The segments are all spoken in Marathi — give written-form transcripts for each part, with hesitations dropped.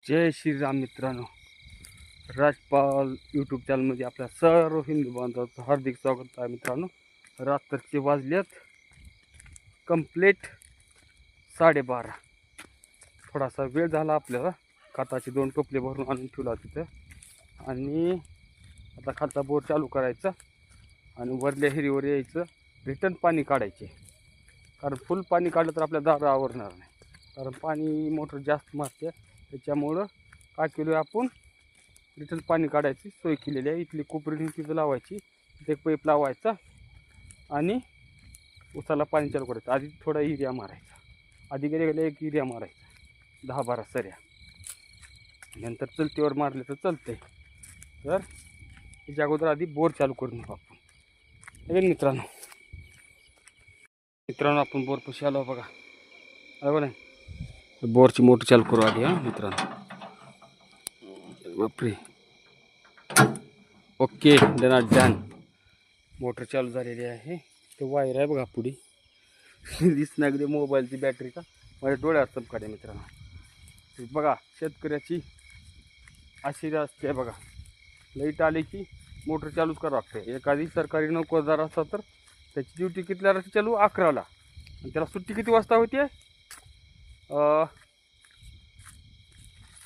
जय श्रीराम मित्रांनो, राजपाल यूट्यूब चॅनलमध्ये आपल्या सर्व हिंदू बांधवांचं हार्दिक स्वागत आहे मित्रांनो. रात्रीचे वाजल्यात कंप्लीट 12:30. थोडासा वेळ झाला आपल्याला. खताचे 2 टोपले भरून आणून ठेवला तिथं आणि आता खालचा बोर चालू करायचा आणि वरल्या हिरीवर यायचं, रिटर्न पाणी काढायचे. कारण फुल पाणी काढलं तर आपल्या दार आवरणार नाही, कारण पाणी मोटर जास्त मारते. त्याच्यामुळं काय केलं आपण, रिटर्न पाणी काढायची सोय केलेली आहे. इथली कोपरी तिथं लावायची, तिथे एक पाईप लावायचा आणि उसाला पाणी चालू करायचं. आधी थोडा युरिया मारायचा, आधी गेले एक युरिया मारायचा 10-12 सऱ्या, नंतर चलतीवर मारले तर चालते. तर त्याच्या अगोदर आधी बोर चालू करून घेऊ आपण. मित्रांनो आपण बोर पशी आलो बघा. बरोबर आहे, बोरची मोटर चालू करू आधी. हां मित्रांनो, बापरे. Okay, done. मोटर चालू झालेली आहे. तो वायर आहे बघा पुढे दिसणं अगदी मोबाईलची बॅटरी का माझ्या डोळ्यात चमकाडे. मित्रांनो बघा, शेतकऱ्याची अशी असते बघा, लाईट आली की मोटर चालूच करावं लागते. एखादी सरकारी नोकरदार असता तर त्याची ड्युटी कितीला राहते चालू? 11ला, आणि त्याला सुट्टी किती वाजता होती?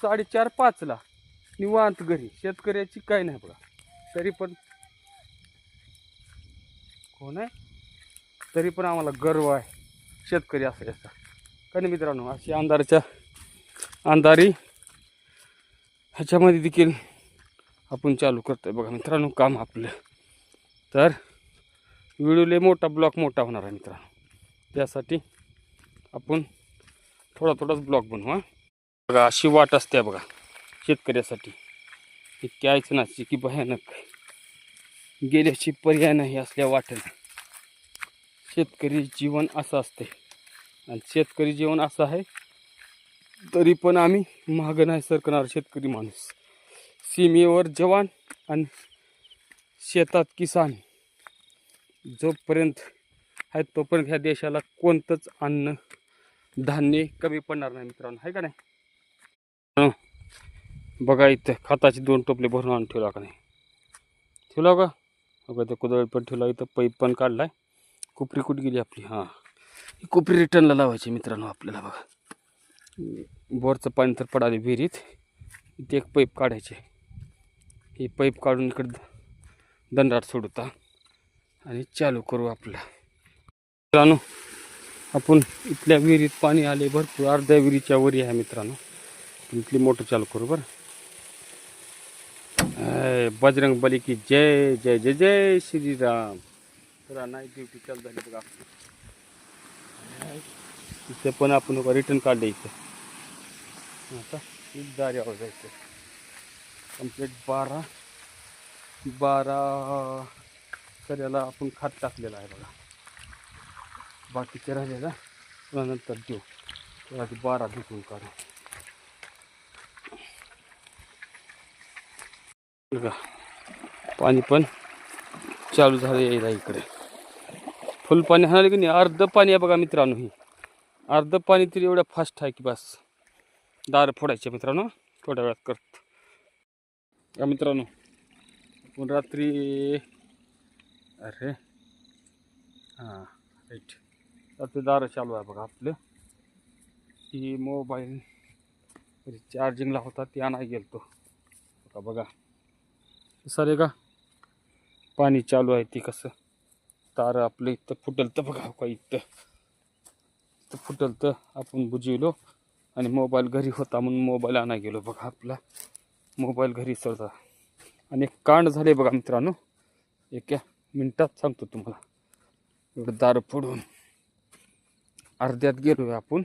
4:30-5ला निवांत घरी. शेतकऱ्याची काय नाही बघा. तरी पण कोण आहे, तरी पण आम्हाला गर्व आहे शेतकरी असायचा का नाही मित्रांनो. अशी अंधारी ह्याच्यामध्ये देखील आपण चालू करतोय बघा मित्रांनो काम आपलं. तर व्हिडिओला मोठा ब्लॉक मोठा होणार आहे मित्रांनो, त्यासाठी आपण थोडाच ब्लॉक बनवू. बघा अशी वाट असते बघा शेतकऱ्यासाठी. इतकी अडचणाची की भयानक, गेल्याची पर्याय नाही असल्या वाटेनं. शेतकरी जीवन असं असते आणि शेतकरी जीवन असं आहे, तरी पण आम्ही मागं नाही सरकणार. शेतकरी माणूस, सीमेवर जवान आणि शेतात किसान जोपर्यंत आहे तोपर्यंत ह्या देशाला कोणतंच अन्न धान्य कमी पडणार नाही मित्रांनो, आहे का नाही. बघा इथं खताचे 2 टोपले भरून आणून ठेवला का नाही, ठेवला का बघा. ते कुदळ पण ठेवला, इथं पाईप पण काढलाय. कोपरी कुठे गेली आपली? हां, ही कोपरी रिटर्नला लावायची मित्रांनो आपल्याला. बघा बोरचं पाणी तर पडाले विहिरीत, इथे एक पाईप काढायचे. ही पाईप काढून इकडं दंडात सोडता आणि चालू करू आपलं. मित्रांनो आपण इथल्या विहिरीत पाणी आले भरपूर, अर्ध्या विहिरीच्या वरी आहे मित्रांनो. इथली मोटर चालू करू बरं. बजरंग बली की जय जय जय जय श्रीराम. चला, नाईट ड्युटी चालू झाली बघा. इथे पण आपण रिटर्न काढलं. इथं आता दार्यावर जायचं. कंप्लीट 12 सऱ्याला आपण खात टाकलेला आहे बघा. बाकीचे राहिलेला नंतर देऊ. तेव्हा 12 धुकून काढू बघा. पाणी पण चालू झालं यायला इकडे. फुल पाणी हाणाले की नाही, अर्ध पाणी आहे बघा मित्रांनो. ही अर्ध पाणी तरी एवढं फास्ट आहे की बस दार फोडायचे मित्रांनो. थोड्या वेळात करत का मित्रांनो. आपण रात्री हां राईट, रात्री दार चालू आहे बघा आपलं. ही मोबाईल चार्जिंगला होता, ती आणायला गेलतो बघा. सर का पाणी चालू आहे, ती कसं तार आपलं इथं फुटल तर बघा का. इथं फुटल तर आपण बुजविलो आणि मोबाईल घरी होता म्हणून मोबाईल आणा गेलो बघा. आपला मोबाईल घरी सरता आणि एक कांड झाले बघा मित्रांनो. एका मिनिटात सांगतो तुम्हाला. एवढं दार फोडून अर्ध्यात गेलो आपण.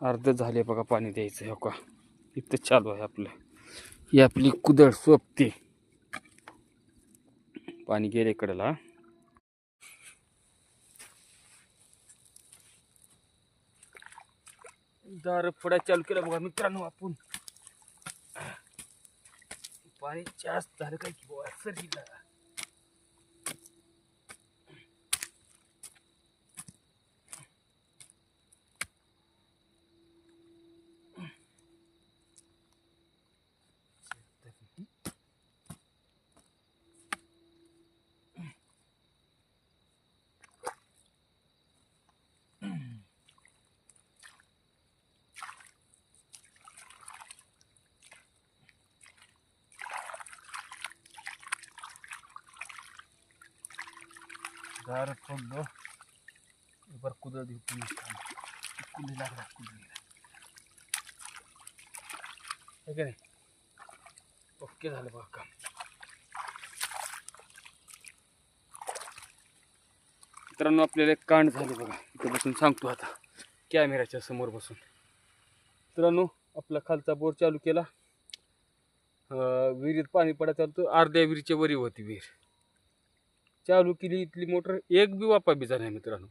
अर्ध झाले बघा पाणी द्यायचं. हो का, इथं चालू आहे आपलं. ही आपली कुदळ सोबते. पाणी गेले कडेला. दार फोडा चालू केलं बघा मित्रांनो आपण. पाणी जास्त झालं काय की बुवा सरीला. दार फोडलो बर कुदळ देऊ कुली लागला ठीक आहे ओके झालं बघा काम मित्रांनो आपल्याला एक कांड झाले बघा इथं बसून सांगतो आता कॅमेऱ्याच्या समोर बसून मित्रांनो आपला खालचा बोर चालू केला विहिरीत पाणी पडायचं होतं अर्ध्या विहिरीच्या वरी होती विहीर चालू केली इथली मोटर एक बी वापा बिजा नाही मित्रांनो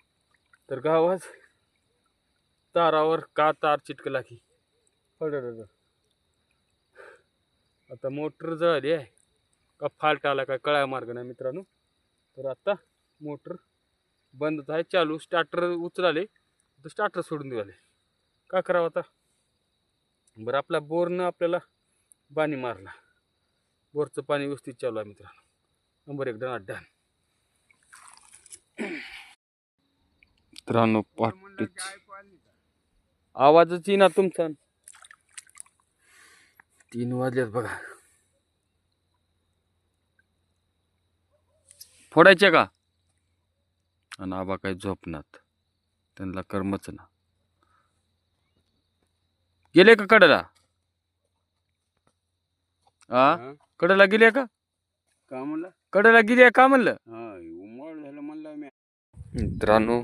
तर गावात तारावर का तार चिटकला की आता मोटर जळाली आहे का फाल्ट आला काय कळाया मार्ग नाही मित्रांनो तर आता मोटर बंद आहे चालू स्टार्टर उचलाले तर स्टार्टर सोडून दिले का करावं आता बरं आपला बोरनं आपल्याला पाणी मारला बोरचं पाणी व्यवस्थित चालू आहे मित्रांनो नंबर 1 डन मित्रांनो पाटीच आवाजच येईना तुमचा 3 वाजलेत बघा फोडायचे का आणि आबा काय झोपनात त्यांना कर्मच ना गेले का कडेला हा कडेला गेले का म्हणलं कडेला गेले का म्हणलं उमळ झालं म्हणलं मी मित्रांनो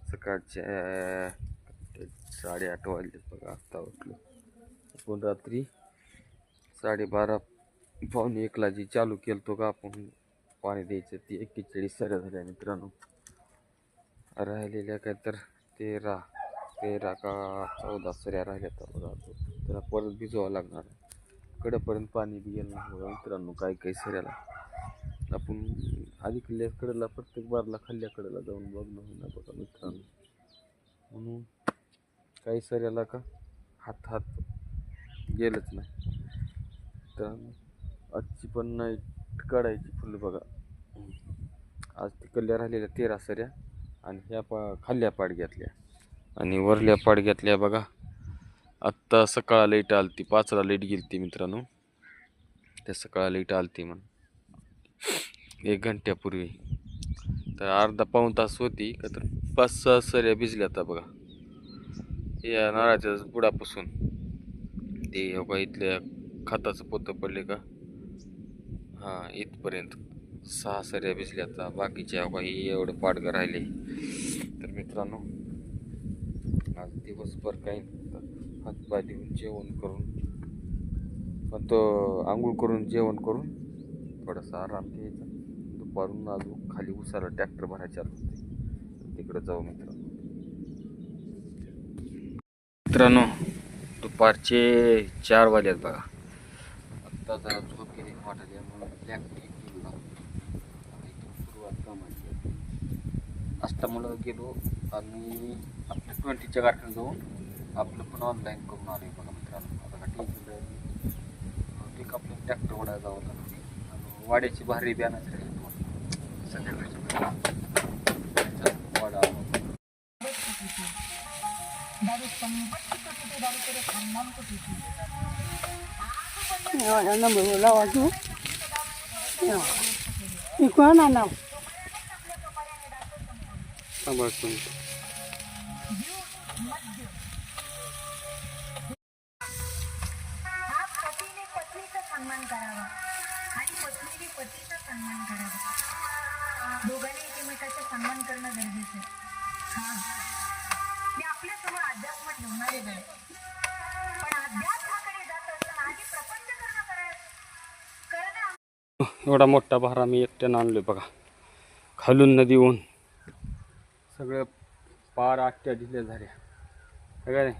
सकाळचे 8:30 वाजले बघा आता उठलो आपण रात्री 12:30 पावणे 1ला जी चालू केलतो का आपण पाणी द्यायचं ती 41 सऱ्या झाल्या मित्रांनो राहिलेल्या काय तर 13 का 14 सऱ्या राहिल्या तर बघा त्याला परत भिजवावं लागणार कडेपर्यंत पाणी बी गेलं नाही बघा मित्रांनो काही सऱ्याला आपण आधी खाल्ल्या कडेला प्रत्येक बारला खाल्ल्या कडेला जाऊन बघणं होणार बघा मित्रांनो म्हणून काही सऱ्याला का हात गेलंच नाही तर आजची पण नाईट काढायची फुलं बघा आज तिकडल्या राहिलेल्या 13 सऱ्या आणि ह्या खाल्ल्या पाडग्यातल्या आणि वरल्या पाडग्यातल्या बघा आत्ता सकाळ लाईट आलती 5ला लाईट गेलती मित्रांनो त्या सकाळ लाईट आलती म्हणून 1 घंट्यापूर्वी तर अर्धा पाऊण तास होती का तर 5-6 सऱ्या भिजल्या आता बघा या नारळाच्या बुडापासून ते बघा इथल्या खताचं पोतं पडले का हां इथपर्यंत 6 सऱ्या भिजल्या आता बाकीच्या काही एवढं पाडगं राहिले तर मित्रांनो आज दिवसभर काही हातपाय देऊन जेवण करून पण तो आंघोळ करून जेवण करून थोडासा आराम घ्यायचा दुपारून अजून खाली उसाला ट्रॅक्टर भरायचे होते तिकडे जाऊ मित्रांनो दुपारचे 4 वाजलेत बघा आत्ता जरा झोप गेली वाटत म्हणून सुरुवात कामाची अष्टमला गेलो आणि आपल्या 20च्या कारखान्यात जाऊन आपलं पण ऑनलाईन करून आलो बघा मित्रांनो आता ठीक आपलं ट्रॅक्टर वडायला जावं लागते आणि वाड्याची भारी बियाणाची संध्याकाळची वाडा सन्मान करावा आणि पत्नीने पतीचा सन्मान करावा दोघांनी एकमेकाचा सन्मान करणं गरजेचं आहे मी आपल्या समोर अध्यात्म ठेवणारे गळे पण अध्यात्माकडे जात असताना आधी प्रपंच करणं एवढा मोठा भारा मी एकट्यानं आणलोय बघा खालून नदीहून सगळं पार आट्या दिल्या झाल्या काय नाही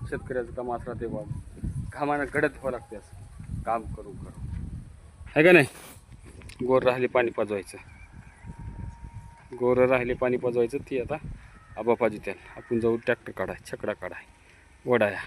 शेतकऱ्याचं काम असं राहते बघ घामानं घडत व्हावं लागते असं काम करू आहे का नाही गोर राहिले पाणी पाजवायचं गोर राहिले पाणी पाजवायचं ती आता आबा पाजू त्या आपण जाऊ ट्रॅक्टर काढाय छकडा काढाय वडाया